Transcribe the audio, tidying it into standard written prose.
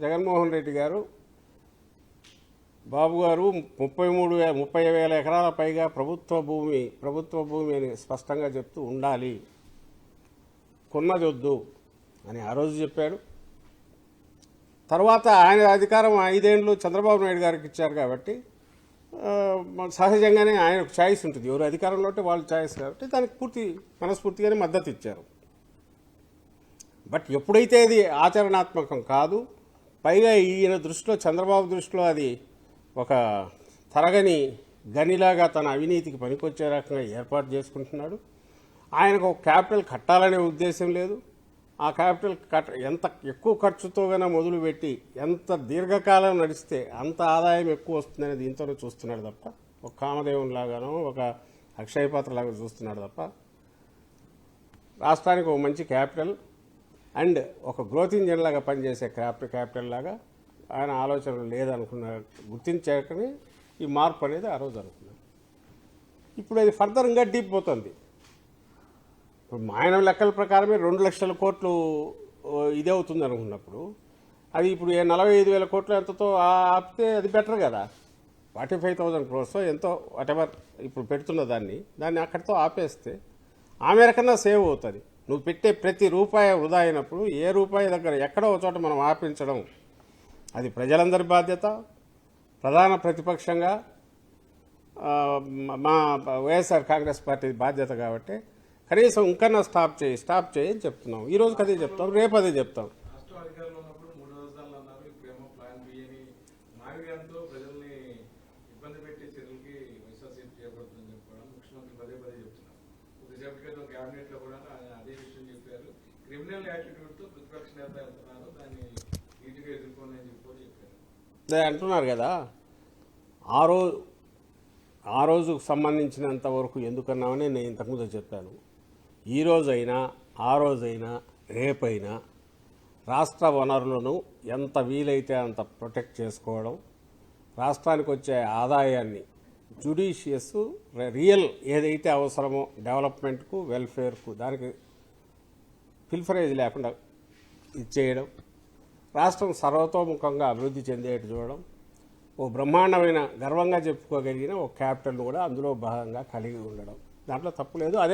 జగన్మోహన్ రెడ్డి గారు బాబు గారు 30,000 ఎకరాల పైగా ప్రభుత్వ భూమి అని స్పష్టంగా చెప్తూ ఉండాలి, కొన్నదొద్దు అని ఆ రోజు చెప్పాడు. తర్వాత ఆయన అధికారం 5 ఏళ్ళు చంద్రబాబు నాయుడు గారికి ఇచ్చారు కాబట్టి సహజంగానే ఆయనకు ఛాయిస్ ఉంటుంది, ఎవరు అధికారంలో ఉంటే వాళ్ళు ఛాయిస్ కాబట్టి దానికి మనస్ఫూర్తిగానే మద్దతు ఇచ్చారు. బట్ ఎప్పుడైతే అది ఆచరణాత్మకం కాదు, పైగా ఈయన దృష్టిలో, చంద్రబాబు దృష్టిలో అది ఒక తరగని గనిలాగా తన అవినీతికి పనికొచ్చే రకంగా ఏర్పాటు చేసుకుంటున్నాడు. ఆయనకు ఒక క్యాపిటల్ కట్టాలనే ఉద్దేశం లేదు. ఆ క్యాపిటల్ ఎంత ఎక్కువ ఖర్చుతోగానే మొదలుపెట్టి ఎంత దీర్ఘకాలం నడిస్తే అంత ఆదాయం ఎక్కువ వస్తుందని దీంతోనే చూస్తున్నాడు తప్ప, ఒక కామదేవునిలాగానో ఒక అక్షయపాత్రలాగా చూస్తున్నాడు తప్ప రాష్ట్రానికి ఒక మంచి క్యాపిటల్ అండ్ ఒక గ్రోత్ ఇంజిన్ లాగా పనిచేసే క్యాపిటల్ లాగా ఆయన ఆలోచనలు లేదనుకున్నారు. గుర్తించాకనే ఈ మార్పు అనేది ఆ రోజు అనుకున్నారు. ఇప్పుడు అది ఫర్దర్ ఇంకా డీప్ పోతుంది. ఇప్పుడు ఆయన లెక్కల ప్రకారమే 2 లక్షల కోట్లు ఇదే అవుతుంది అనుకున్నప్పుడు అది ఇప్పుడు 45,000 కోట్లు ఎంతతో ఆపితే అది బెటర్ కదా. 45,000 crores ఎంతో వాటెవర్ ఇప్పుడు పెడుతున్న దాన్ని అక్కడితో ఆపేస్తే ఆ మేరకన్నా సేవ్ అవుతుంది. నువ్వు పెట్టే ప్రతి రూపాయి వృధా అయినప్పుడు ఏ రూపాయి దగ్గర ఎక్కడో ఒక చోట మనం ఆపించడం అది ప్రజలందరి బాధ్యత. ప్రధాన ప్రతిపక్షంగా మా వైఎస్ఆర్ కాంగ్రెస్ పార్టీ బాధ్యత కాబట్టి కనీసం ఇంకన్నా స్టాప్ చేయి అని చెప్తున్నాం. ఈ రోజుకి అదే చెప్తాం, రేపు అదే చెప్తాం. అంటున్నారు కదా, ఆ రోజుకు సంబంధించినంత వరకు ఎందుకన్నామని నేను ఇంతకుముందు చెప్పాను. ఈ రోజైనా ఆ రోజైనా రేపైనా రాష్ట్ర వనరులను ఎంత వీలైతే అంత ప్రొటెక్ట్ చేసుకోవడం, రాష్ట్రానికి వచ్చే ఆదాయాన్ని జుడిషియస్ రియల్ ఏదైతే అవసరమో డెవలప్మెంట్కు, వెల్ఫేర్కు, దానికి ఫిల్ఫరేజ్ లేకుండా ఇచ్చేయడం, రాష్ట్రం సర్వతోముఖంగా అభివృద్ధి చెందేట్టు చూడడం, ఓ బ్రహ్మాండమైన గర్వంగా చెప్పుకోగలిగిన ఒక క్యాపిటల్ కూడా అందులో భాగంగా కలిగి ఉండడం, దాంట్లో తప్పు లేదు. అదే